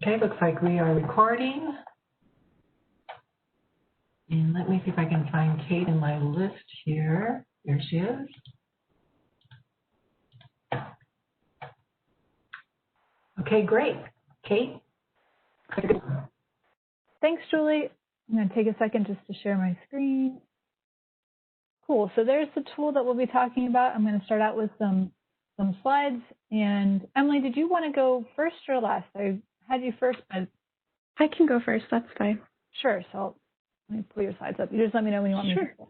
Okay, looks like we are recording. And let me see if I can find Kate in my list here. There she is. Okay, great. Kate? Thanks, Julie. I'm going to take a second just to share my screen. Cool. So there's the tool that we'll be talking about. I'm going to start out with some slides. And Emily, did you want to go first or last? I had you first, but I can go first. That's fine. Sure. So let me pull your slides up. You just let me know when you want me to go.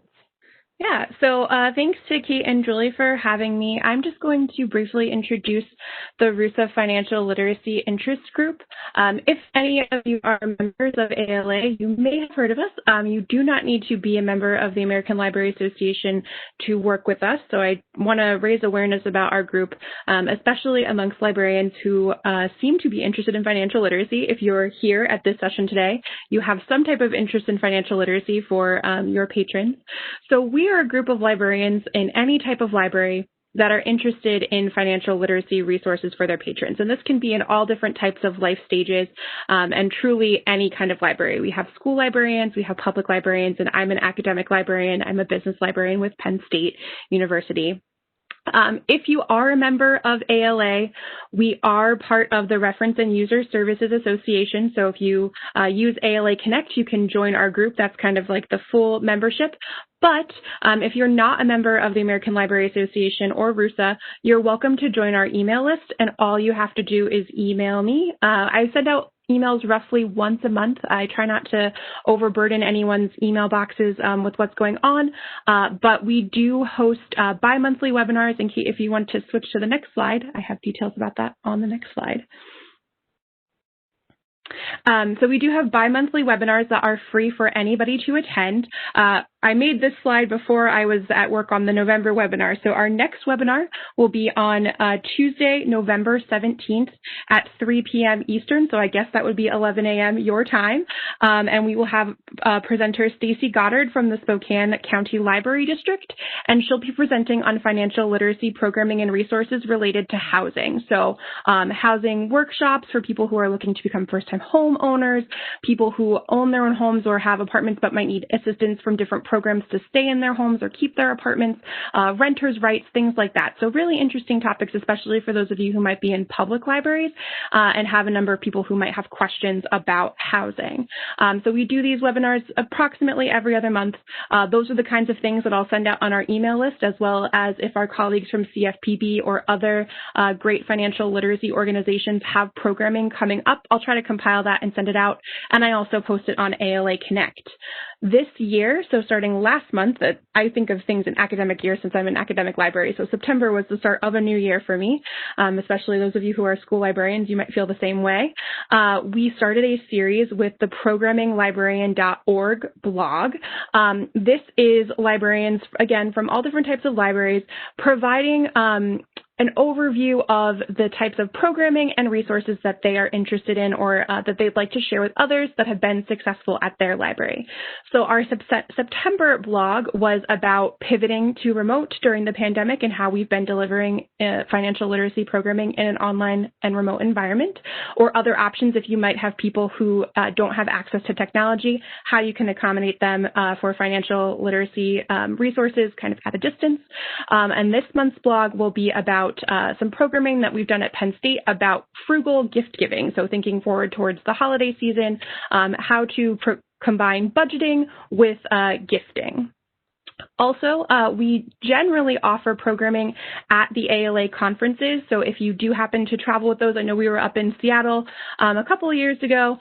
Yeah, so thanks to Kate and Julie for having me. I'm just going to briefly introduce the RUSA Financial Literacy Interest Group. If any of you are members of ALA, you may have heard of us. You do not need to be a member of the American Library Association to work with us, so I want to raise awareness about our group, especially amongst librarians who seem to be interested in financial literacy. If you're here at this session today, you have some type of interest in financial literacy for your patrons. So we are a group of librarians in any type of library that are interested in financial literacy resources for their patrons. And this can be in all different types of life stages and truly any kind of library. We have school librarians, we have public librarians, and I'm an academic librarian. I'm a business librarian with Penn State University. If you are a member of ALA, we are part of the Reference and User Services Association. So if you use ALA Connect, you can join our group. That's kind of like the full membership. But if you're not a member of the American Library Association or RUSA, you're welcome to join our email list, and all you have to do is email me. I send out emails roughly once a month. I try not to overburden anyone's email boxes with what's going on, but we do host bi-monthly webinars. And Kate, if you want to switch to the next slide, I have details about that on the next slide. So we do have bi-monthly webinars that are free for anybody to attend. I made this slide before I was at work on the November webinar. So our next webinar will be on Tuesday, November 17th at 3 p.m. Eastern. So I guess that would be 11 a.m. your time. And we will have presenter Stacy Goddard from the Spokane County Library District. And she'll be presenting on financial literacy programming and resources related to housing. So housing workshops for people who are looking to become first-time homeowners, people who own their own homes or have apartments but might need assistance from different programs to stay in their homes or keep their apartments, renters' rights, things like that. So really interesting topics, especially for those of you who might be in public libraries and have a number of people who might have questions about housing. So we do these webinars approximately every other month. Those are the kinds of things that I'll send out on our email list, as well as if our colleagues from CFPB or other great financial literacy organizations have programming coming up, I'll try to compile that and send it out. And I also post it on ALA Connect. This year, so starting last month, I think of things in academic year since I'm an academic library. So September was the start of a new year for me, especially those of you who are school librarians, you might feel the same way. We started a series with the programminglibrarian.org blog. This is librarians, again, from all different types of libraries, providing an overview of the types of programming and resources that they are interested in or that they'd like to share with others that have been successful at their library. So our September blog was about pivoting to remote during the pandemic and how we've been delivering financial literacy programming in an online and remote environment, or other options if you might have people who don't have access to technology, how you can accommodate them for financial literacy resources kind of at a distance. And this month's blog will be about some programming that we've done at Penn State about frugal gift giving. So thinking forward towards the holiday season, how to combine budgeting with gifting. Also, we generally offer programming at the ALA conferences. So if you do happen to travel with those, I know we were up in Seattle a couple of years ago.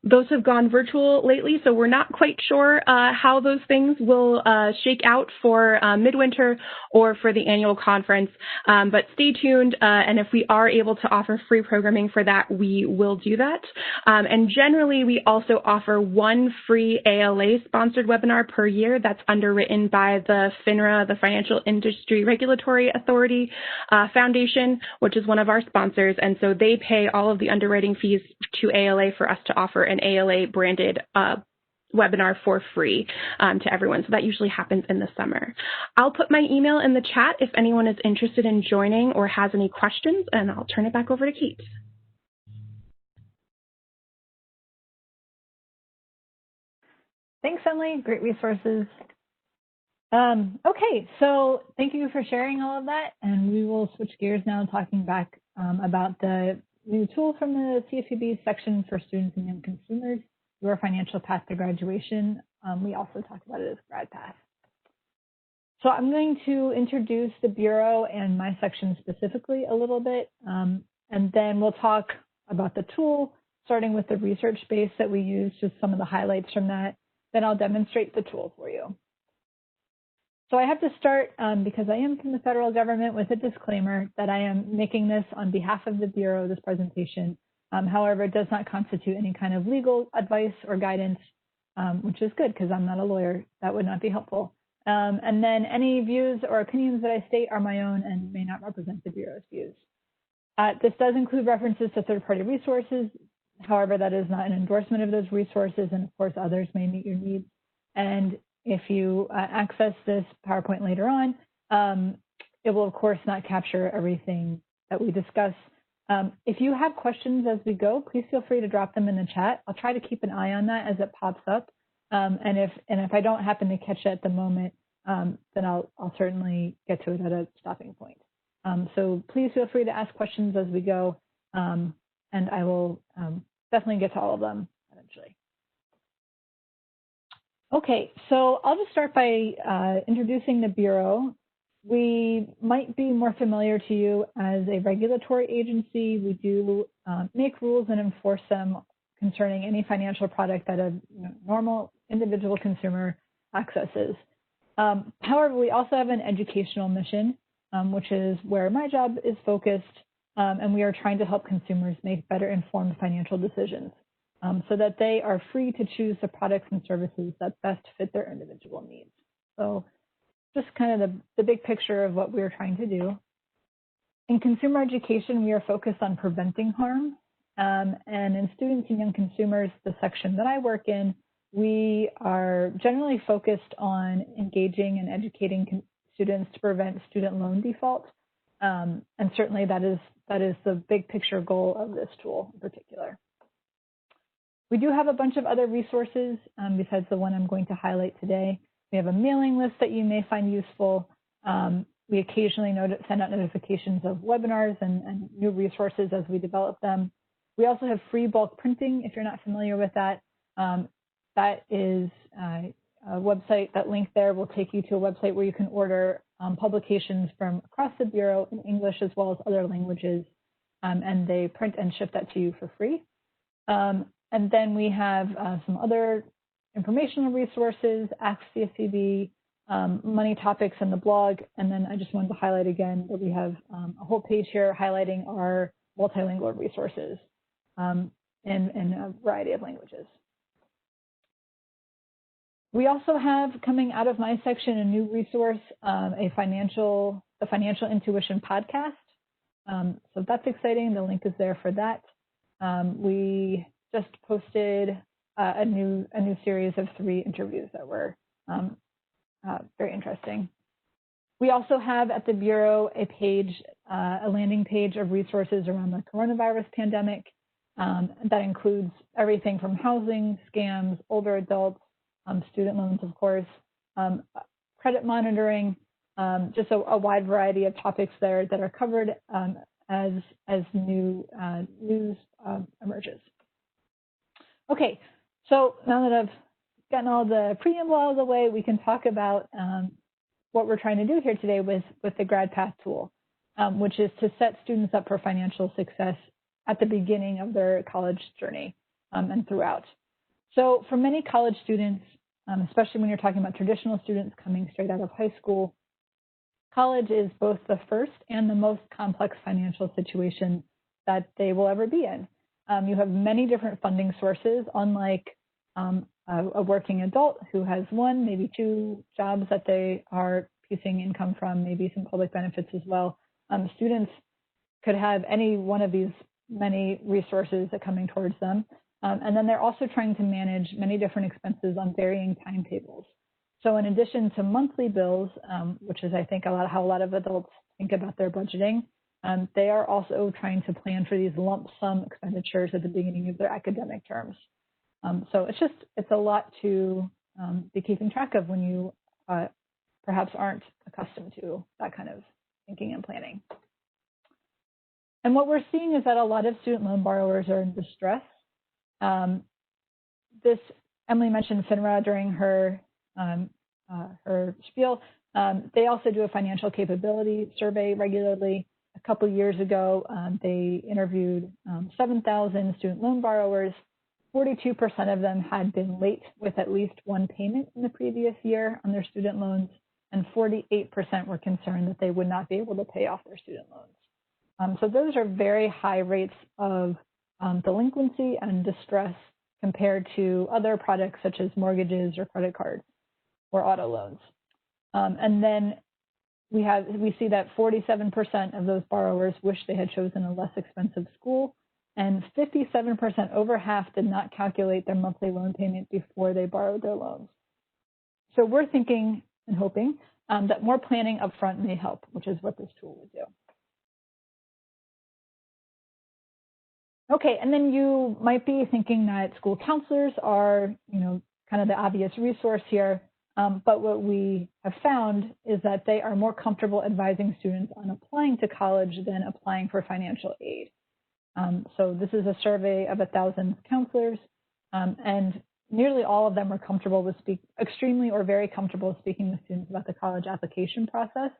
Those have gone virtual lately, so we're not quite sure how those things will shake out for midwinter or for the annual conference. But stay tuned, and if we are able to offer free programming for that, we will do that. And generally, we also offer one free ALA-sponsored webinar per year that's underwritten by the FINRA, the Financial Industry Regulatory Authority Foundation, which is one of our sponsors. And so they pay all of the underwriting fees to ALA for us to offer an ALA branded webinar for free to everyone. So that usually happens in the summer. I'll put my email in the chat if anyone is interested in joining or has any questions, and I'll turn it back over to Kate. Thanks, Emily. Great resources. Okay, so thank you for sharing all of that, and we will switch gears now talking back about the new tool from the CFPB section for students and young consumers, Your Financial Path to Graduation. We also talk about it as Grad Path. So I'm going to introduce the Bureau and my section specifically a little bit, and then we'll talk about the tool, starting with the research base that we use, just some of the highlights from that. Then I'll demonstrate the tool for you. So I have to start, because I am from the federal government, with a disclaimer that I am making this on behalf of the Bureau, this presentation. However, it does not constitute any kind of legal advice or guidance, which is good because I'm not a lawyer. That would not be helpful. And then any views or opinions that I state are my own and may not represent the Bureau's views. This does include references to third-party resources. However, that is not an endorsement of those resources, and of course, others may meet your needs. And if you access this PowerPoint later on, it will, of course, not capture everything that we discuss. If you have questions as we go, please feel free to drop them in the chat. I'll try to keep an eye on that as it pops up. And if I don't happen to catch it at the moment, then I'll certainly get to it at a stopping point. So please feel free to ask questions as we go, and I will definitely get to all of them eventually. Okay, so I'll just start by introducing the Bureau. We might be more familiar to you as a regulatory agency. We do make rules and enforce them concerning any financial product that a normal individual consumer accesses. However, we also have an educational mission, which is where my job is focused, and we are trying to help consumers make better informed financial decisions so that they are free to choose the products and services that best fit their individual needs. So just kind of the big picture of what we're trying to do. In consumer education, we are focused on preventing harm. And in students and young consumers, the section that I work in, we are generally focused on engaging and educating students to prevent student loan default. And certainly that is the big picture goal of this tool in particular. We do have a bunch of other resources besides the one I'm going to highlight today. We have a mailing list that you may find useful. We occasionally send out notifications of webinars and new resources as we develop them. We also have free bulk printing, if you're not familiar with that. That is a website, that link there will take you to a website where you can order publications from across the Bureau in English as well as other languages, and they print and ship that to you for free. And then we have some other informational resources, Ask CFPB, money topics, and the blog. And then I just wanted to highlight again that we have a whole page here highlighting our multilingual resources in a variety of languages. We also have, coming out of my section, a new resource, the Financial Intuition podcast. So that's exciting. The link is there for that. We just posted a new series of 3 interviews that were very interesting. We also have at the Bureau a page, a landing page of resources around the coronavirus pandemic. That includes everything from housing, scams, older adults, student loans, of course, credit monitoring, just a wide variety of topics there that are covered as new news emerges. Okay, so now that I've gotten all the preamble out of the way, we can talk about what we're trying to do here today with the Grad Path tool, which is to set students up for financial success at the beginning of their college journey and throughout. So for many college students, especially when you're talking about traditional students coming straight out of high school, college is both the first and the most complex financial situation that they will ever be in. You have many different funding sources, unlike a working adult who has 1, maybe 2 jobs that they are piecing income from, maybe some public benefits as well. Students could have any one of these many resources that are coming towards them. And then they're also trying to manage many different expenses on varying timetables. So in addition to monthly bills, which is, I think, how a lot of adults think about their budgeting, they are also trying to plan for these lump sum expenditures at the beginning of their academic terms. So it's a lot to be keeping track of when you perhaps aren't accustomed to that kind of thinking and planning. And what we're seeing is that a lot of student loan borrowers are in distress. Emily mentioned FINRA during her spiel. They also do a financial capability survey regularly. A couple years ago, they interviewed 7,000 student loan borrowers. 42% of them had been late with at least one payment in the previous year on their student loans, and 48% were concerned that they would not be able to pay off their student loans. So those are very high rates of delinquency and distress compared to other products such as mortgages or credit cards or auto loans. And then we see that 47% of those borrowers wish they had chosen a less expensive school, and 57%, over half, did not calculate their monthly loan payment before they borrowed their loans. So we're thinking and hoping that more planning upfront may help, which is what this tool would do. Okay, and then you might be thinking that school counselors are, kind of the obvious resource here. But what we have found is that they are more comfortable advising students on applying to college than applying for financial aid. So this is a survey of 1,000 counselors, and nearly all of them are comfortable with extremely or very comfortable speaking with students about the college application process,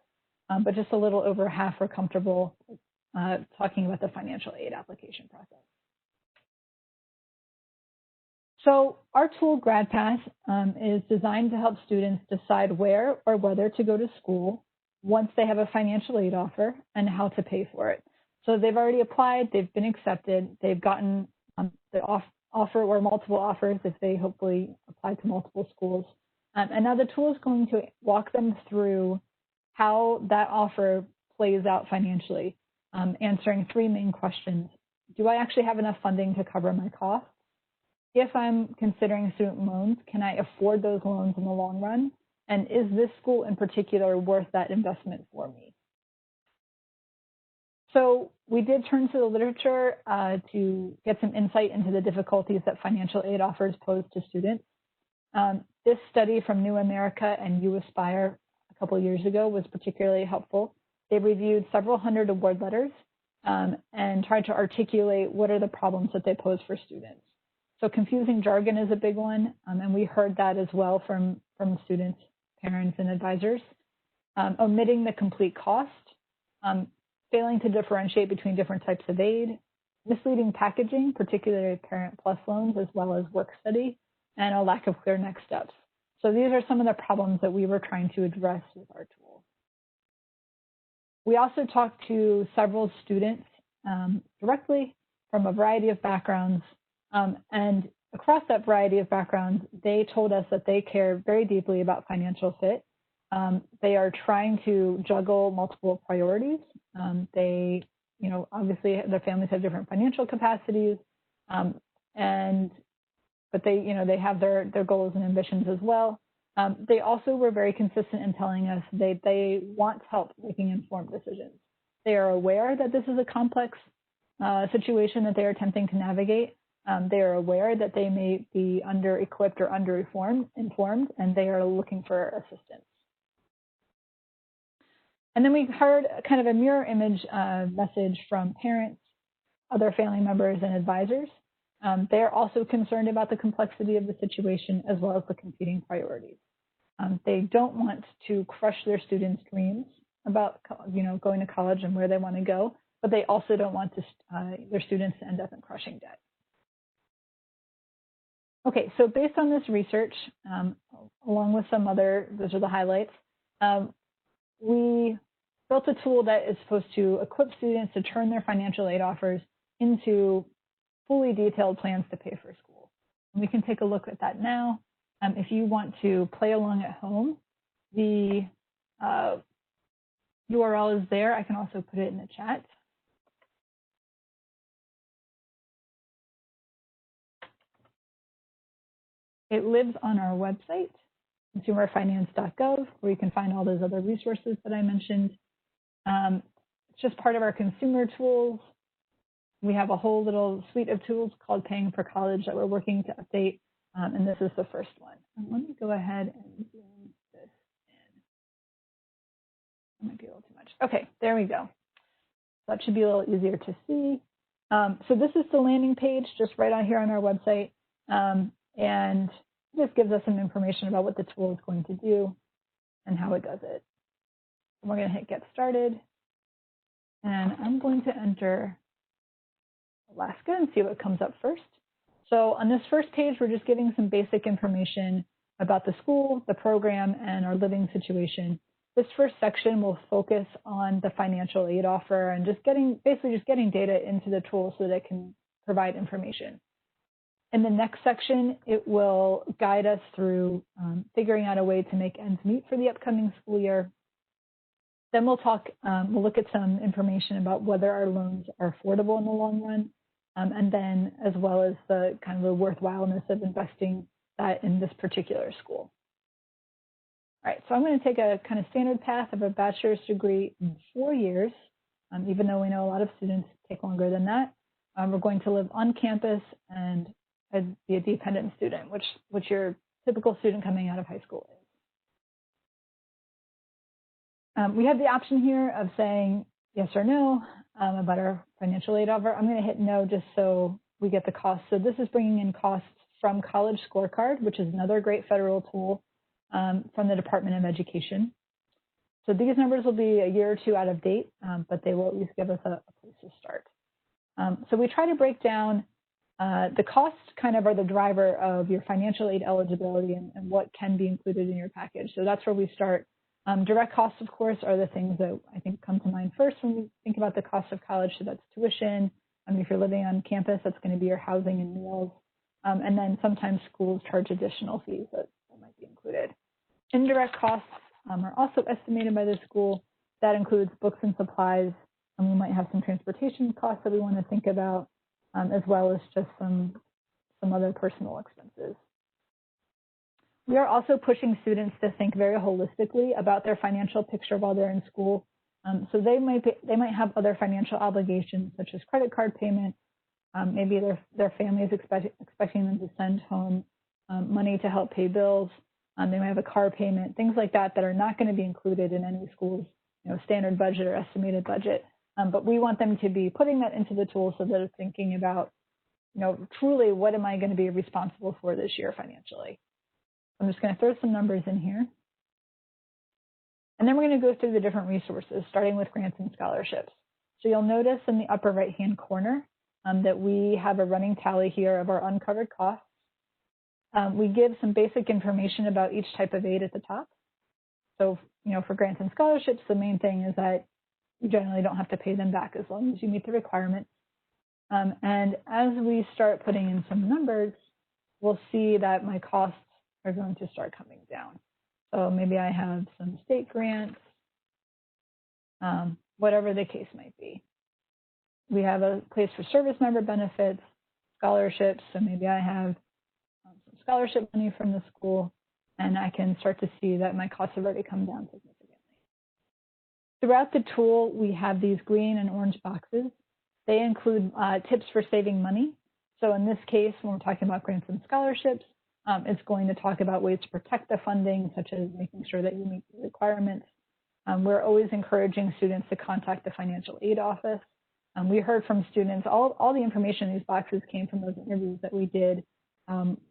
but just a little over half are comfortable talking about the financial aid application process. So our tool, Grad Path, is designed to help students decide where or whether to go to school once they have a financial aid offer and how to pay for it. So they've already applied, they've been accepted, they've gotten the offer or multiple offers if they hopefully apply to multiple schools. And now the tool is going to walk them through how that offer plays out financially, answering three main questions. Do I actually have enough funding to cover my costs? If I'm considering student loans, can I afford those loans in the long run? And is this school in particular worth that investment for me? So we did turn to the literature to get some insight into the difficulties that financial aid offers pose to students. This study from New America and You Aspire a couple of years ago was particularly helpful. They reviewed several hundred award letters and tried to articulate what are the problems that they pose for students. So confusing jargon is a big one, and we heard that as well from students, parents, and advisors. Omitting the complete cost, failing to differentiate between different types of aid, misleading packaging, particularly Parent Plus loans, as well as work study, and a lack of clear next steps. So these are some of the problems that we were trying to address with our tool. We also talked to several students directly from a variety of backgrounds, and across that variety of backgrounds, they told us that they care very deeply about financial fit. They are trying to juggle multiple priorities. They, obviously their families have different financial capacities, but they have their goals and ambitions as well. They also were very consistent in telling us they want help making informed decisions. They are aware that this is a complex situation that they are attempting to navigate. They are aware that they may be under-equipped or under-informed, and they are looking for assistance. And then we heard kind of a mirror image message from parents, other family members, and advisors. They are also concerned about the complexity of the situation as well as the competing priorities. They don't want to crush their students' dreams about going to college and where they want to go, but they also don't want their students to end up in crushing debt. Okay, so based on this research, along with some other, those are the highlights, we built a tool that is supposed to equip students to turn their financial aid offers into fully detailed plans to pay for school. And we can take a look at that now. If you want to play along at home, the URL is there. I can also put it in the chat. It lives on our website, consumerfinance.gov, where you can find all those other resources that I mentioned. It's just part of our consumer tools. We have a whole little suite of tools called Paying for College that we're working to update. And this is the first one. And let me go ahead and zoom this in. That might be a little too much. Okay, there we go. That should be a little easier to see. So this is the landing page just right on here on our website. And this gives us some information about what the tool is going to do and how it does it. We're going to hit Get Started. And I'm going to enter Alaska and see what comes up first. So on this first page, we're just giving some basic information about the school, the program, and our living situation. This first section will focus on the financial aid offer and basically just getting data into the tool so that it can provide information. In the next section, it will guide us through figuring out a way to make ends meet for the upcoming school year. Then we'll look at some information about whether our loans are affordable in the long run, and then as well as the kind of the worthwhileness of investing that in this particular school. All right, so I'm going to take a kind of standard path of a bachelor's degree in 4 years, even though we know a lot of students take longer than that. We're going to live on campus and be a dependent student, which your typical student coming out of high school is. We have the option here of saying yes or no about our financial aid offer. I'm going to hit no just so we get the cost. So this is bringing in costs from College Scorecard, which is another great federal tool from the Department of Education. So these numbers will be a year or two out of date, but they will at least give us a place to start. So we try to break down the costs kind of are the driver of your financial aid eligibility and what can be included in your package. So that's where we start. Direct costs, of course, are the things that I think come to mind first when we think about the cost of college. So that's tuition. If you're living on campus, that's going to be your housing and meals. And then sometimes schools charge additional fees that might be included. Indirect costs are also estimated by the school. That includes books and supplies. And we might have some transportation costs that we want to think about, as well as just some other personal expenses. We are also pushing students to think very holistically about their financial picture while they're in school. So they might have other financial obligations such as credit card payments. Maybe their family is expecting them to send home money to help pay bills. They might have a car payment, things like that are not going to be included in any school's standard budget or estimated budget. But we want them to be putting that into the tool so that they're thinking about, truly what am I going to be responsible for this year financially. I'm just going to throw some numbers in here. And then we're going to go through the different resources, starting with grants and scholarships. So you'll notice in the upper right-hand corner that we have a running tally here of our uncovered costs. We give some basic information about each type of aid at the top. So, for grants and scholarships, the main thing is that you generally don't have to pay them back as long as you meet the requirements. And as we start putting in some numbers, we'll see that my costs are going to start coming down. So maybe I have some state grants, whatever the case might be. We have a place for service member benefits, scholarships. So maybe I have some scholarship money from the school, and I can start to see that my costs have already come down significantly. Throughout the tool, we have these green and orange boxes. They include tips for saving money. So in this case, when we're talking about grants and scholarships, it's going to talk about ways to protect the funding, such as making sure that you meet the requirements. We're always encouraging students to contact the financial aid office. We heard from students, all the information in these boxes came from those interviews that we did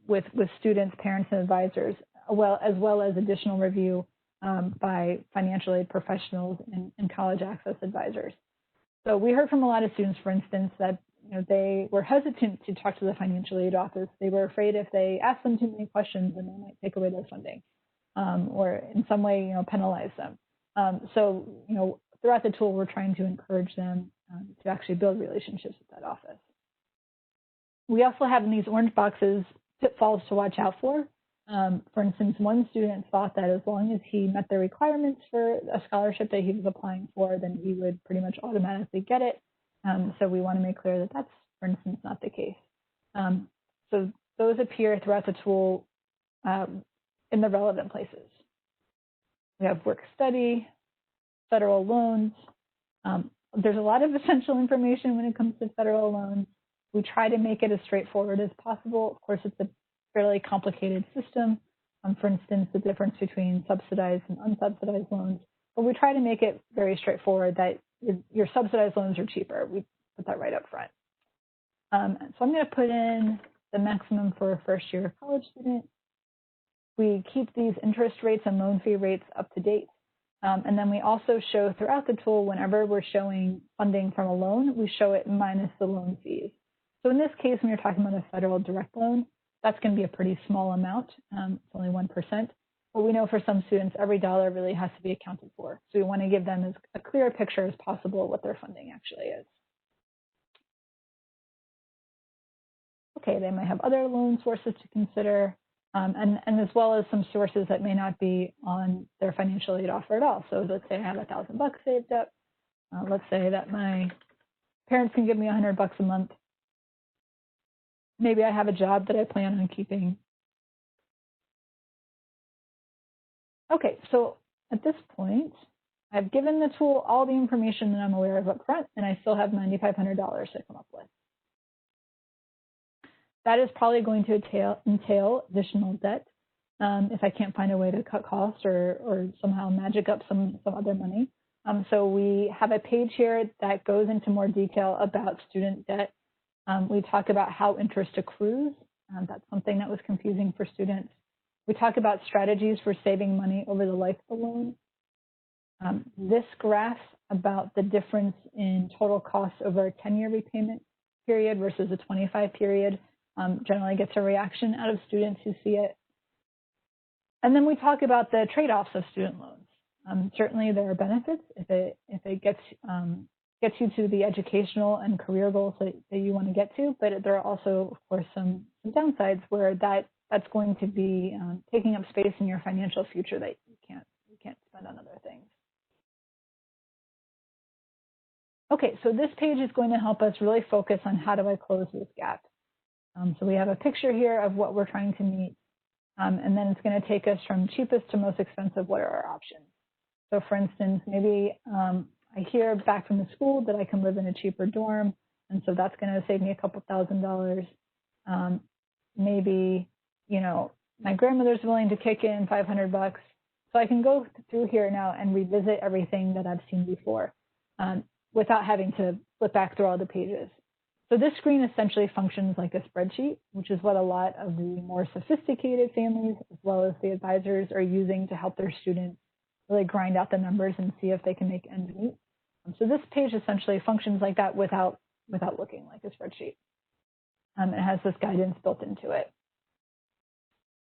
with students, parents, and advisors, as well as additional review by financial aid professionals and college access advisors. So we heard from a lot of students, for instance, that they were hesitant to talk to the financial aid office. They were afraid if they asked them too many questions, then they might take away their funding or in some way, penalize them. So throughout the tool, we're trying to encourage them to actually build relationships with that office. We also have in these orange boxes pitfalls to watch out for. For instance, one student thought that as long as he met the requirements for a scholarship that he was applying for, then he would pretty much automatically get it. So we want to make clear that that's, for instance, not the case. So those appear throughout the tool in the relevant places. We have work-study, federal loans. There's a lot of essential information when it comes to federal loans. We try to make it as straightforward as possible. Of course, it's fairly complicated system. For instance, the difference between subsidized and unsubsidized loans. But we try to make it very straightforward that your subsidized loans are cheaper. We put that right up front. So I'm going to put in the maximum for a first-year college student. We keep these interest rates and loan fee rates up to date. And then we also show throughout the tool, whenever we're showing funding from a loan, we show it minus the loan fees. So in this case, when you're talking about a federal direct loan, that's going to be a pretty small amount. It's only 1%. But we know for some students, every dollar really has to be accounted for. So we want to give them as a clear picture as possible what their funding actually is. Okay, they might have other loan sources to consider, and as well as some sources that may not be on their financial aid offer at all. So let's say I have $1,000 saved up. Let's say that my parents can give me $100 a month. Maybe I have a job that I plan on keeping. Okay, so at this point, I've given the tool all the information that I'm aware of up front, and I still have $9,500 to come up with. That is probably going to entail additional debt if I can't find a way to cut costs or somehow magic up some other money. So we have a page here that goes into more detail about student debt. We talk about how interest accrues. That's something that was confusing for students. We talk about strategies for saving money over the life of the loan. This graph about the difference in total costs over a 10-year repayment period versus a 25 period generally gets a reaction out of students who see it. And then we talk about the trade-offs of student loans. Certainly there are benefits if it gets you to the educational and career goals that you want to get to, but there are also, of course, some downsides where that's going to be taking up space in your financial future that you can't spend on other things. Okay, so this page is going to help us really focus on how do I close this gap. So we have a picture here of what we're trying to meet, and then it's going to take us from cheapest to most expensive. What are our options? So for instance, maybe I hear back from the school that I can live in a cheaper dorm, and so that's going to save me a couple $1,000s. Maybe, you know, my grandmother's willing to kick in $500. So I can go through here now and revisit everything that I've seen before without having to flip back through all the pages. So this screen essentially functions like a spreadsheet, which is what a lot of the more sophisticated families, as well as the advisors, are using to help their students really grind out the numbers and see if they can make ends meet. So this page essentially functions like that without looking like a spreadsheet. It has this guidance built into it.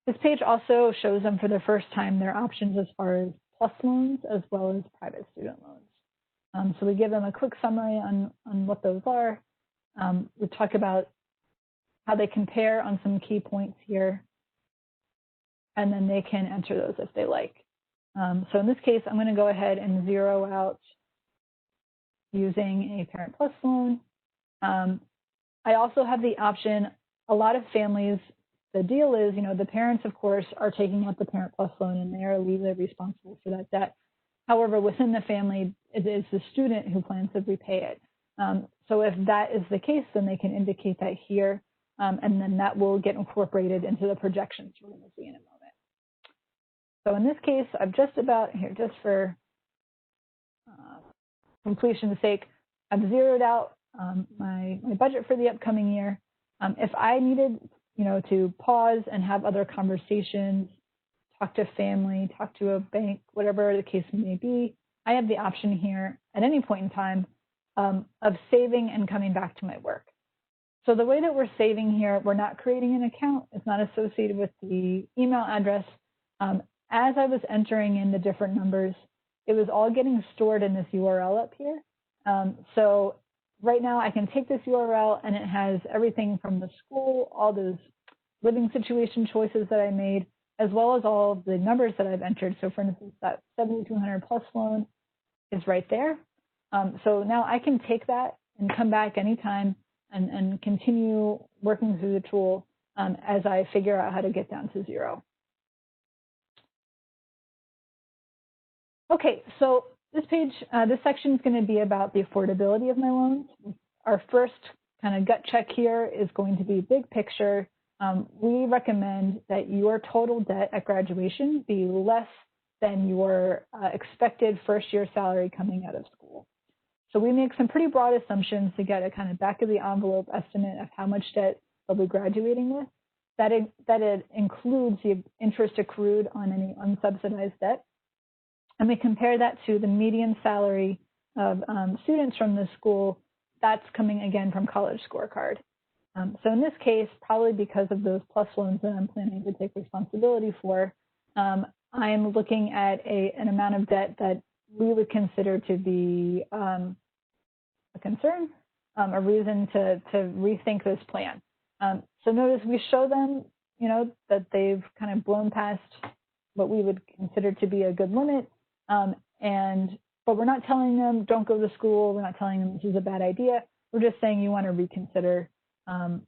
This page also shows them for the first time their options as far as PLUS loans as well as private student loans. So we give them a quick summary on what those are. We talk about how they compare on some key points here, and then they can enter those if they like. So in this case, I'm going to go ahead and zero out using a Parent Plus loan. I also have the option, a lot of families, the deal is, you know, the parents, of course, are taking out the Parent Plus loan and they are legally responsible for that debt. However, within the family, it is the student who plans to repay it. So if that is the case, then they can indicate that here, and then that will get incorporated into the projections we're going to see in a moment. So in this case, I've just about, here, just for completion's sake, I've zeroed out my budget for the upcoming year. If I needed, you know, to pause and have other conversations, talk to family, talk to a bank, whatever the case may be, I have the option here at any point in time of saving and coming back to my work. So the way that we're saving here, we're not creating an account. It's not associated with the email address. As I was entering in the different numbers, it was all getting stored in this URL up here. So right now I can take this URL and it has everything from the school, all those living situation choices that I made, as well as all of the numbers that I've entered. So for instance, that 7,200 plus loan is right there. So now I can take that and come back anytime and continue working through the tool as I figure out how to get down to zero. Okay, so this page, this section is going to be about the affordability of my loans. Our first kind of gut check here is going to be big picture. we recommend that your total debt at graduation be less than your expected first-year salary coming out of school. So we make some pretty broad assumptions to get a kind of back-of-the-envelope estimate of how much debt they'll be graduating with. That it includes the interest accrued on any unsubsidized debt. And we compare that to the median salary of students from the school. That's coming again from College Scorecard. So in this case, probably because of those plus loans that I'm planning to take responsibility for, I'm looking at an amount of debt that we would consider to be a concern, a reason to rethink this plan. So notice we show them, that they've kind of blown past what we would consider to be a good limit, but we're not telling them don't go to school. We're not telling them this is a bad idea. We're just saying you want to reconsider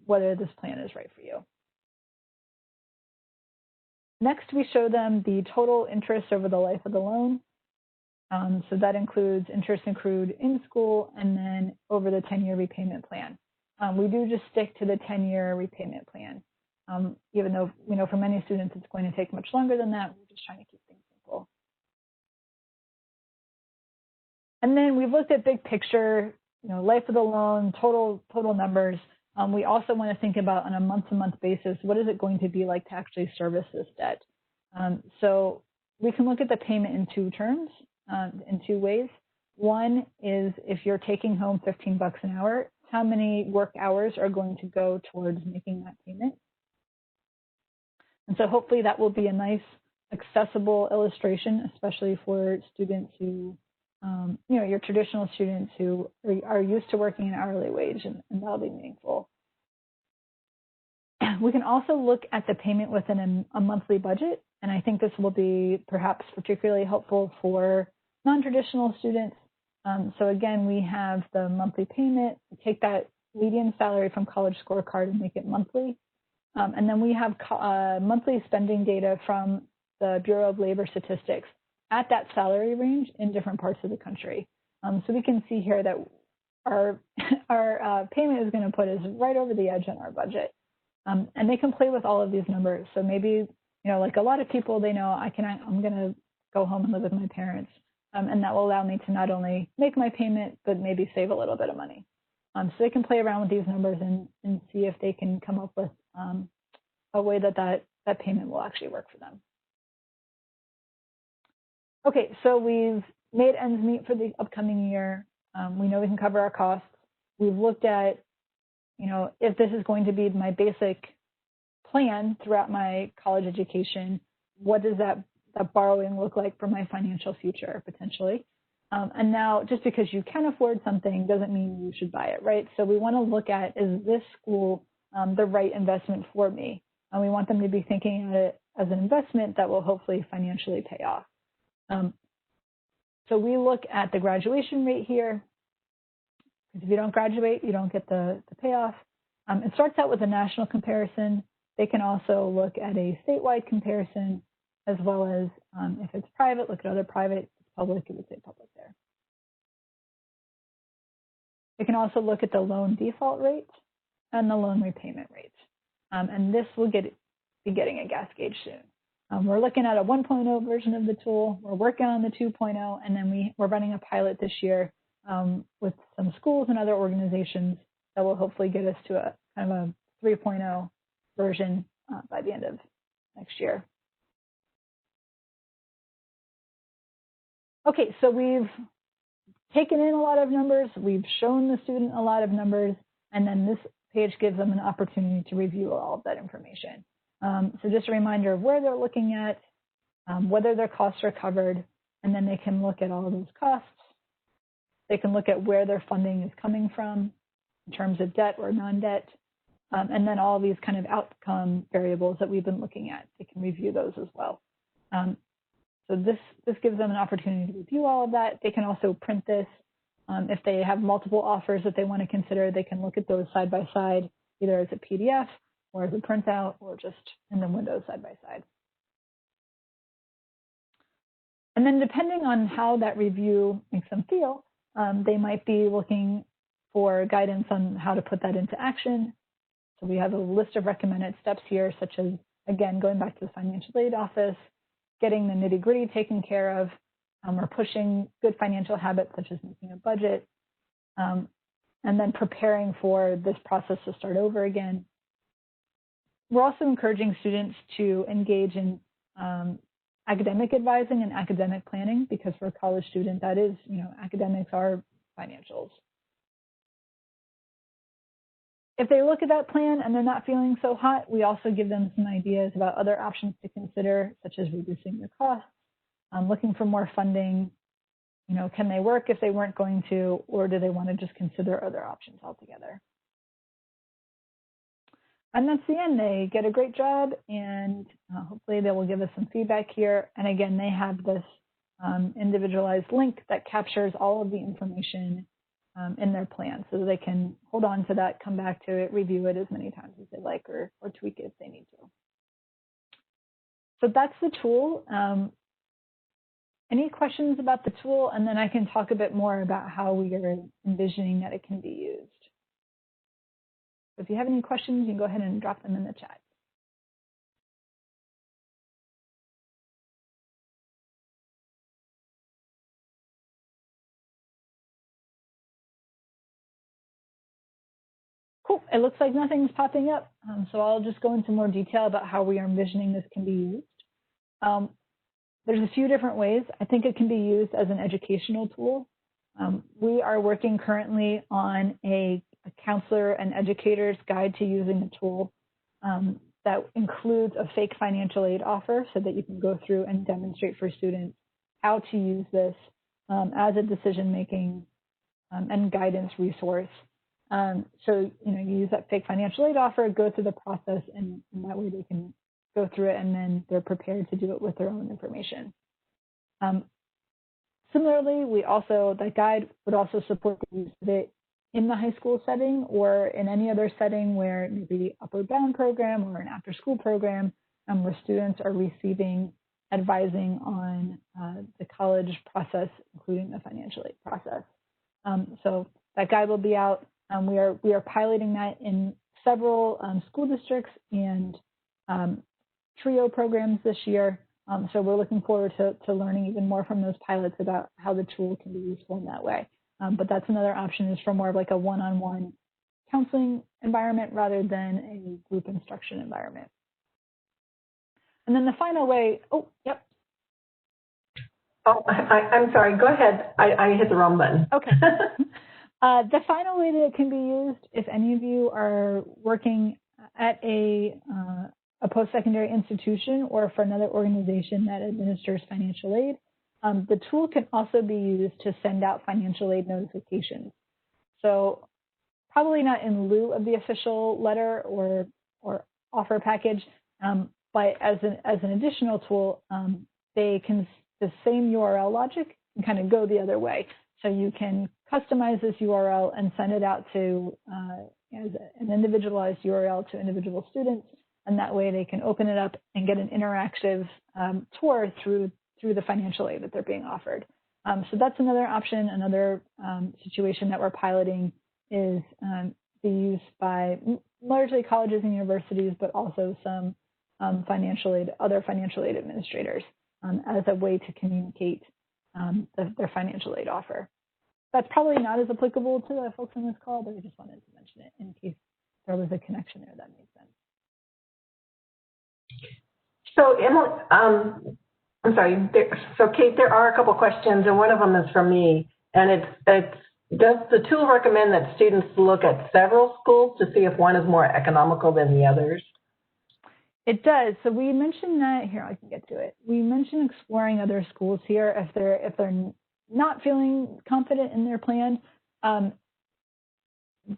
whether this plan is right for you. Next, we show them the total interest over the life of the loan. So that includes interest accrued in school and then over the 10-year repayment plan. We do just stick to the 10-year repayment plan, even though for many students it's going to take much longer than that. We're just trying to keep things simple. And then we've looked at big picture, life of the loan, total numbers. We also want to think about on a month-to-month basis, what is it going to be like to actually service this debt? So we can look at the payment in two terms, in two ways. One is if you're taking home $15 an hour, how many work hours are going to go towards making that payment? And so hopefully that will be a nice, accessible illustration, especially for students who, your traditional students who are used to working an hourly wage, and that'll be meaningful. We can also look at the payment within a monthly budget, and I think this will be perhaps particularly helpful for non-traditional students. So again, we have the monthly payment. We take that median salary from College Scorecard and make it monthly. And then we have monthly spending data from the Bureau of Labor Statistics at that salary range in different parts of the country. So we can see here that our payment is going to put us right over the edge on our budget. And they can play with all of these numbers. So maybe, like a lot of people, they know I'm going to go home and live with my parents. And that will allow me to not only make my payment, but maybe save a little bit of money. So they can play around with these numbers and see if they can come up with a way that payment will actually work for them. Okay, so we've made ends meet for the upcoming year. We know we can cover our costs. We've looked at, if this is going to be my basic plan throughout my college education, what does that borrowing look like for my financial future, potentially? And now, just because you can afford something doesn't mean you should buy it, right? So we want to look at, is this school the right investment for me? And we want them to be thinking of it as an investment that will hopefully financially pay off. So we look at the graduation rate here, because if you don't graduate, you don't get the payoff. It starts out with a national comparison. They can also look at a statewide comparison, as well as if it's private, look at other private. If it's public, it would say public there. They can also look at the loan default rate and the loan repayment rate. And this will be getting a gas gauge soon. We're looking at a 1.0 version of the tool. We're working on the 2.0, and then we're running a pilot this year with some schools and other organizations that will hopefully get us to a kind of a 3.0 version by the end of next year. Okay, so we've taken in a lot of numbers. We've shown the student a lot of numbers, and then this page gives them an opportunity to review all of that information. So just a reminder of where they're looking at, whether their costs are covered, and then they can look at all of those costs. They can look at where their funding is coming from in terms of debt or non-debt, and then all these kind of outcome variables that we've been looking at. They can review those as well. So this gives them an opportunity to review all of that. They can also print this. If they have multiple offers that they want to consider, they can look at those side by side, either as a PDF or as a printout, or just in the windows side by side. And then depending on how that review makes them feel, they might be looking for guidance on how to put that into action. So we have a list of recommended steps here, such as, again, going back to the financial aid office, getting the nitty-gritty taken care of, or pushing good financial habits, such as making a budget, and then preparing for this process to start over again. We're also encouraging students to engage in academic advising and academic planning, because for a college student, that is, academics are financials. If they look at that plan and they're not feeling so hot, we also give them some ideas about other options to consider, such as reducing their costs, looking for more funding. Can they work if they weren't going to, or do they want to just consider other options altogether? And that's the end. They get a great job, and hopefully they will give us some feedback here. And again, they have this individualized link that captures all of the information in their plan, so that they can hold on to that, come back to it, review it as many times as they like, or tweak it if they need to. So that's the tool. Any questions about the tool? And then I can talk a bit more about how we are envisioning that it can be used. If you have any questions, you can go ahead and drop them in the chat. Cool, it looks like nothing's popping up. So I'll just go into more detail about how we are envisioning this can be used. There's a few different ways. I think it can be used as an educational tool. We are working currently on a counselor and educator's guide to using the tool that includes a fake financial aid offer, so that you can go through and demonstrate for students how to use this as a decision-making and guidance resource. So, you use that fake financial aid offer, go through the process, and that way they can go through it, and then they're prepared to do it with their own information. Similarly, that guide would also support the use of it in the high school setting, or in any other setting where maybe Upward Bound program or an after-school program where students are receiving advising on the college process, including the financial aid process. So that guide will be out. We are piloting that in several school districts and TRIO programs this year. So we're looking forward to learning even more from those pilots about how the tool can be useful in that way. But that's another option, is for more of like a one-on-one counseling environment rather than a group instruction environment. And then the final way, yep. Oh, I'm sorry, go ahead. I hit the wrong button. Okay. The final way that it can be used, if any of you are working at a post-secondary institution or for another organization that administers financial aid, the tool can also be used to send out financial aid notifications. So probably not in lieu of the official letter or offer package, but as an additional tool, the same URL logic can kind of go the other way. So you can customize this URL and send it out to as an individualized URL to individual students, and that way they can open it up and get an interactive tour through the financial aid that they're being offered. So that's another option. Another situation that we're piloting is the use by largely colleges and universities, but also some other financial aid administrators as a way to communicate their financial aid offer. That's probably not as applicable to the folks on this call, but I just wanted to mention it in case there was a connection there that made sense. So Emily, I'm sorry. So Kate, there are a couple questions, and one of them is from me, and it's does the tool recommend that students look at several schools to see if one is more economical than the others? It does. So we mentioned that here. I can get to it. We mentioned exploring other schools here if they're not feeling confident in their plan.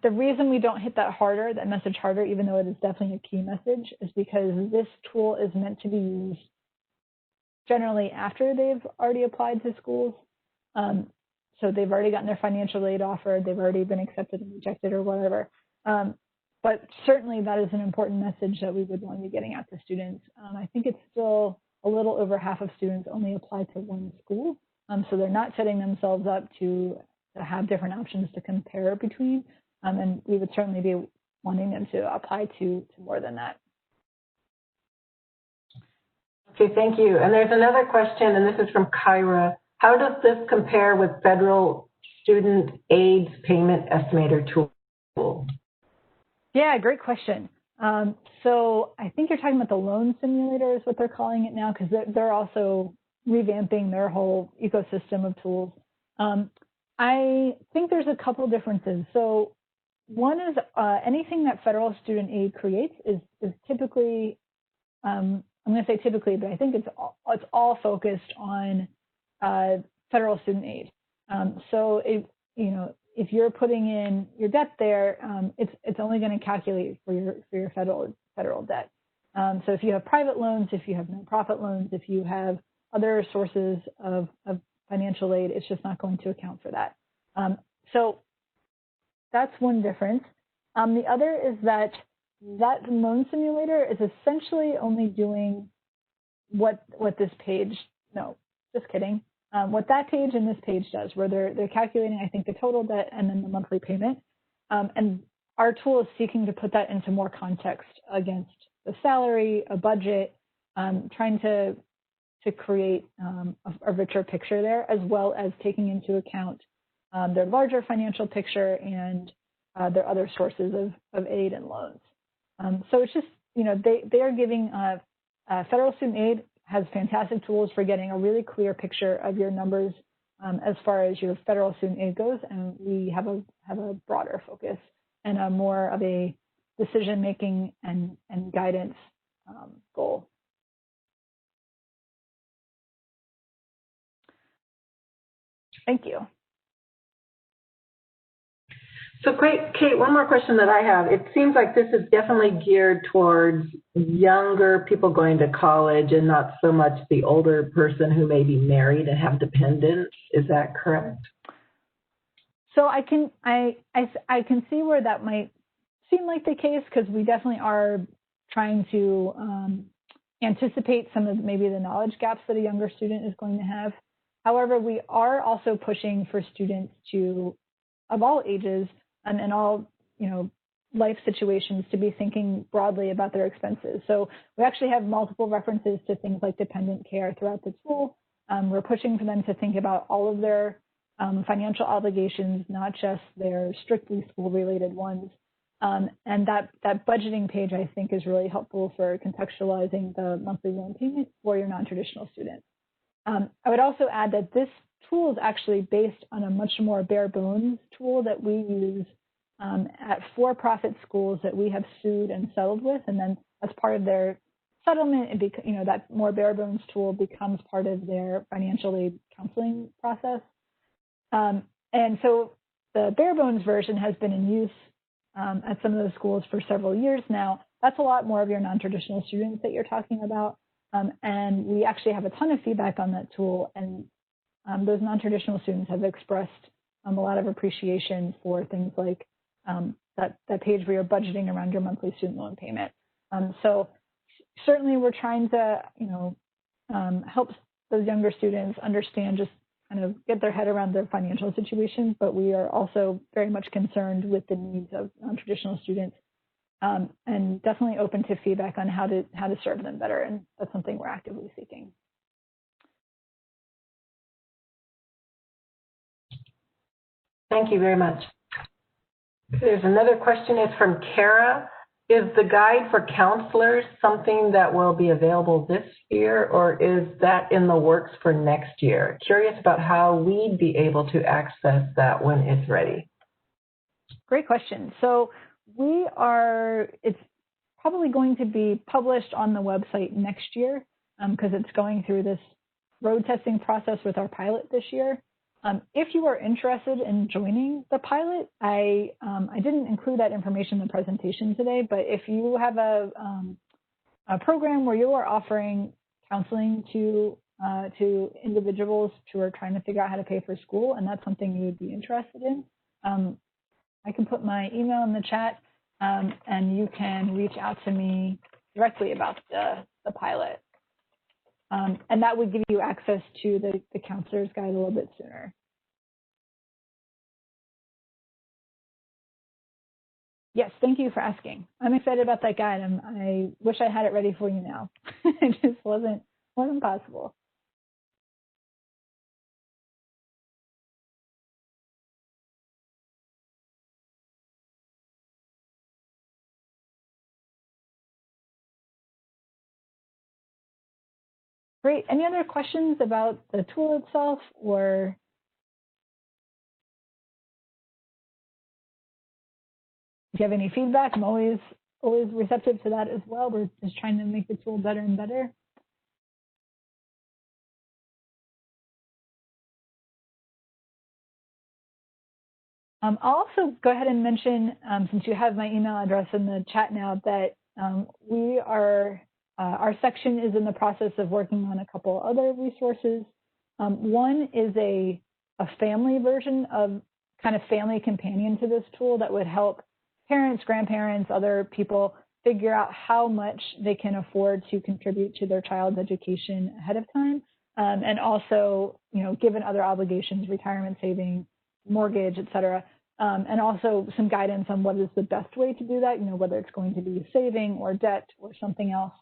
The reason we don't hit that message harder, even though it is definitely a key message, is because this tool is meant to be used generally after they've already applied to schools. So they've already gotten their financial aid offer, they've already been accepted and rejected or whatever. But certainly that is an important message that we would want to be getting out to students. I think it's still a little over half of students only apply to one school. So they're not setting themselves up to have different options to compare between. And we would certainly be wanting them to apply to more than that. Okay, thank you. And there's another question, and this is from Kyra. How does this compare with federal student aid payment estimator tool? Yeah, great question. So I think you're talking about the loan simulator is what they're calling it now, because they're also revamping their whole ecosystem of tools. I think there's a couple differences. So one is anything that federal student aid creates is typically, I'm going to say typically, but I think it's all focused on federal student aid. So if you're putting in your debt there, it's only going to calculate for your federal debt. So if you have private loans, if you have nonprofit loans, if you have other sources of financial aid, it's just not going to account for that. So that's one difference. The other is that loan simulator is essentially only doing what this page, no, just kidding. What that page and this page does, where they're calculating, I think, the total debt and then the monthly payment. And our tool is seeking to put that into more context against the salary, a budget, trying to create a richer picture there, as well as taking into account their larger financial picture and their other sources of aid and loans. So it's just, they are giving federal student aid has fantastic tools for getting a really clear picture of your numbers as far as your federal student aid goes, and we have a broader focus and a more of a decision-making and guidance goal. Thank you. So great, Kate, one more question that I have. It seems like this is definitely geared towards younger people going to college and not so much the older person who may be married and have dependents. Is that correct? So I can see where that might seem like the case, because we definitely are trying to anticipate some of maybe the knowledge gaps that a younger student is going to have. However, we are also pushing for students of all ages and all, life situations to be thinking broadly about their expenses. So we actually have multiple references to things like dependent care throughout the tool. We're pushing for them to think about all of their financial obligations, not just their strictly school-related ones. And that budgeting page, I think, is really helpful for contextualizing the monthly loan payment for your non-traditional students. I would also add that this tool is actually based on a much more bare bones tool that we use at for-profit schools that we have sued and settled with, and then as part of their settlement, that more bare bones tool becomes part of their financial aid counseling process. And so the bare bones version has been in use at some of those schools for several years now. That's a lot more of your non-traditional students that you're talking about. And we actually have a ton of feedback on that tool, and those non-traditional students have expressed a lot of appreciation for things like that page where you're budgeting around your monthly student loan payment. So certainly we're trying to, help those younger students understand, just kind of get their head around their financial situation, but we are also very much concerned with the needs of non-traditional students. And definitely open to feedback on how to serve them better, and that's something we're actively seeking. Thank you very much. There's another question. It's from Kara. Is the guide for counselors something that will be available this year, or is that in the works for next year? Curious about how we'd be able to access that when it's ready. Great question. So it's probably going to be published on the website next year, because it's going through this road testing process with our pilot this year. If you are interested in joining the pilot, I didn't include that information in the presentation today, but if you have a program where you are offering counseling to individuals who are trying to figure out how to pay for school, and that's something you would be interested in, I can put my email in the chat, and you can reach out to me directly about the pilot. And that would give you access to the counselor's guide a little bit sooner. Yes, thank you for asking. I'm excited about that guide. I wish I had it ready for you now. It just wasn't possible. Great. Any other questions about the tool itself, or if you have any feedback? I'm always receptive to that as well. We're just trying to make the tool better and better. I'll also go ahead and mention, since you have my email address in the chat now, that our section is in the process of working on a couple other resources. One is a family version of kind of family companion to this tool that would help parents, grandparents, other people figure out how much they can afford to contribute to their child's education ahead of time. And also, given other obligations, retirement saving, mortgage, et cetera. And also some guidance on what is the best way to do that, whether it's going to be saving or debt or something else.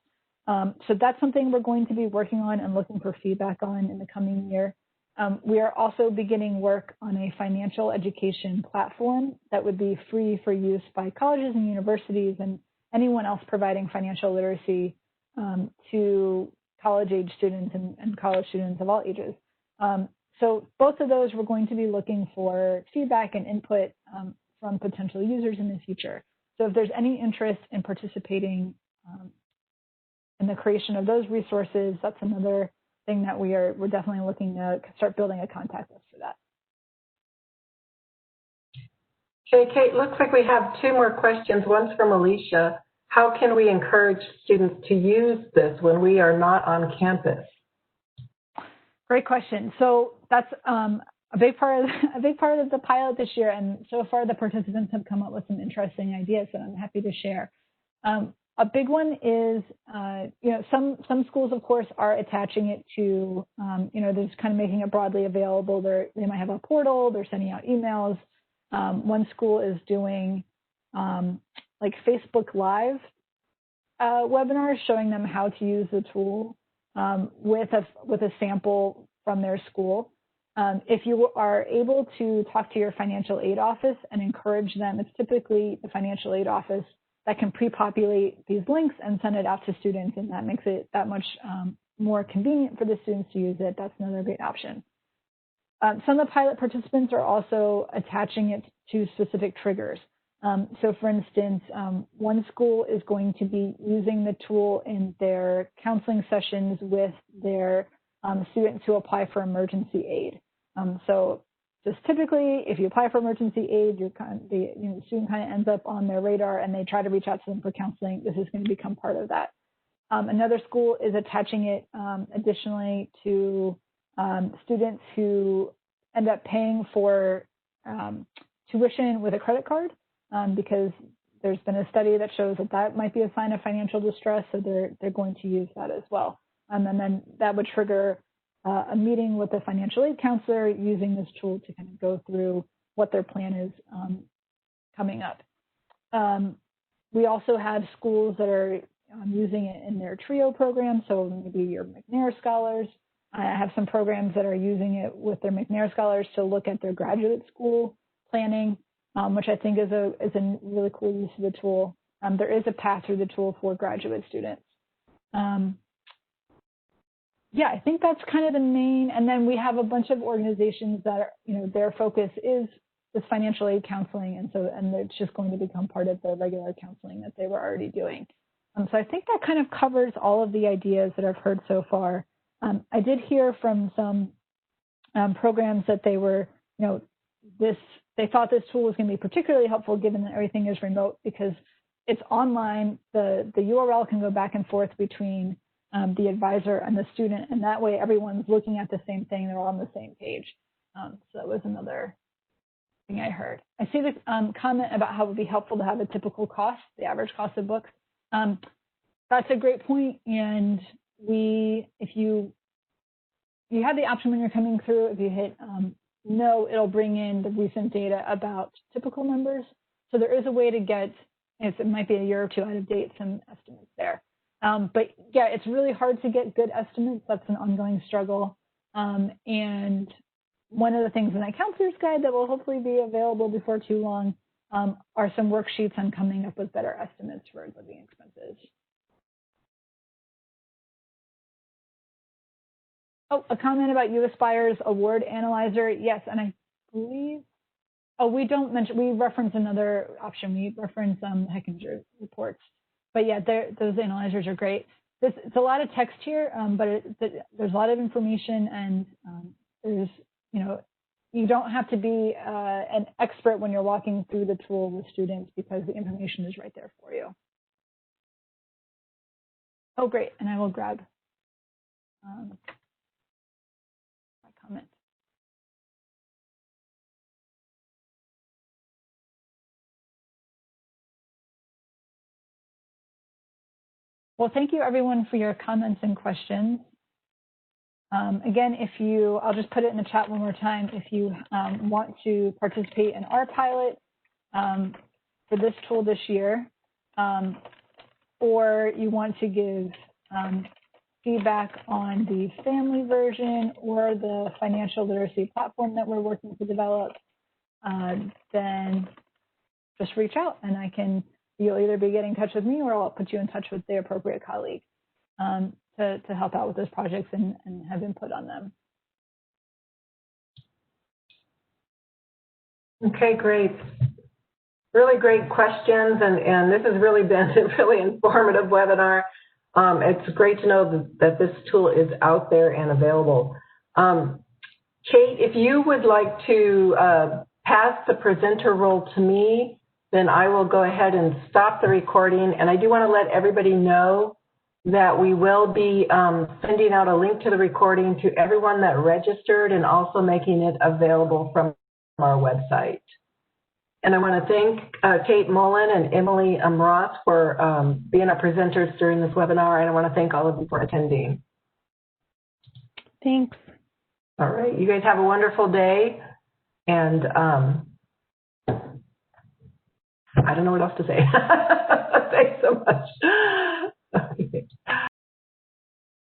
So that's something we're going to be working on and looking for feedback on in the coming year. We are also beginning work on a financial education platform that would be free for use by colleges and universities and anyone else providing financial literacy to college-age students and college students of all ages. So both of those, we're going to be looking for feedback and input from potential users in the future. So if there's any interest in participating in the creation of those resources, that's another thing that we're definitely looking to start building a contact list for that. Okay, Kate, looks like we have two more questions. One's from Alicia. How can we encourage students to use this when we are not on campus? Great question. So that's a big part of the pilot this year, and so far the participants have come up with some interesting ideas that I'm happy to share. A big one is, some schools, of course, are attaching it to, they're just kind of making it broadly available. They might have a portal. They're sending out emails. One school is doing like Facebook Live webinars showing them how to use the tool with a sample from their school. If you are able to talk to your financial aid office and encourage them, it's typically the financial aid office that can pre-populate these links and send it out to students, and that makes it that much more convenient for the students to use it. That's another great option. Some of the pilot participants are also attaching it to specific triggers. So for instance, one school is going to be using the tool in their counseling sessions with their students who apply for emergency aid. So just typically, if you apply for emergency aid, the student kind of ends up on their radar and they try to reach out to them for counseling. This is going to become part of that. Another school is attaching it additionally to students who end up paying for tuition with a credit card because there's been a study that shows that might be a sign of financial distress, so they're going to use that as well. And then that would trigger a meeting with a financial aid counselor using this tool to kind of go through what their plan is coming up. We also have schools that are using it in their TRIO program, so maybe your McNair Scholars. I have some programs that are using it with their McNair Scholars to look at their graduate school planning, which I think is a really cool use of the tool. There is a path through the tool for graduate students. Yeah, I think that's kind of the main, and then we have a bunch of organizations that are, their focus is this financial aid counseling, and it's just going to become part of the regular counseling that they were already doing. So I think that kind of covers all of the ideas that I've heard so far. I did hear from some programs that they were, they thought this tool was going to be particularly helpful given that everything is remote because it's online. The URL can go back and forth between the advisor and the student, and that way everyone's looking at the same thing. They're all on the same page. So that was another thing I heard. I see the comment about how it would be helpful to have a typical cost, the average cost of books. That's a great point, and if you have the option when you're coming through, if you hit no, it'll bring in the recent data about typical numbers. So there is a way to get, it might be a year or two out of date, some estimates there. But yeah, it's really hard to get good estimates. That's an ongoing struggle. And one of the things in that counselor's guide that will hopefully be available before too long are some worksheets on coming up with better estimates for living expenses. Oh, a comment about U Aspire's award analyzer. Yes, and I believe, oh, we don't mention, we reference another option. We reference Heckinger reports. But yeah, those analyzers are great. It's a lot of text here, but there's a lot of information, and there's, you don't have to be an expert when you're walking through the tool with students because the information is right there for you. Oh, great, and I will grab my comment. Well, thank you everyone for your comments and questions. Again, I'll just put it in the chat one more time. If you want to participate in our pilot for this tool this year, or you want to give feedback on the family version or the financial literacy platform that we're working to develop, then just reach out and you'll either be getting in touch with me or I'll put you in touch with the appropriate colleague to help out with those projects and have input on them. Okay, great. Really great questions, and this has really been a really informative webinar. It's great to know that this tool is out there and available. Kate, if you would like to pass the presenter role to me, then I will go ahead and stop the recording. And I do want to let everybody know that we will be sending out a link to the recording to everyone that registered and also making it available from our website. And I want to thank Kate Mullan and Emily Ross for being our presenters during this webinar, and I want to thank all of you for attending. Thanks. All right, you guys have a wonderful day, and I don't know what else to say. Thanks so much.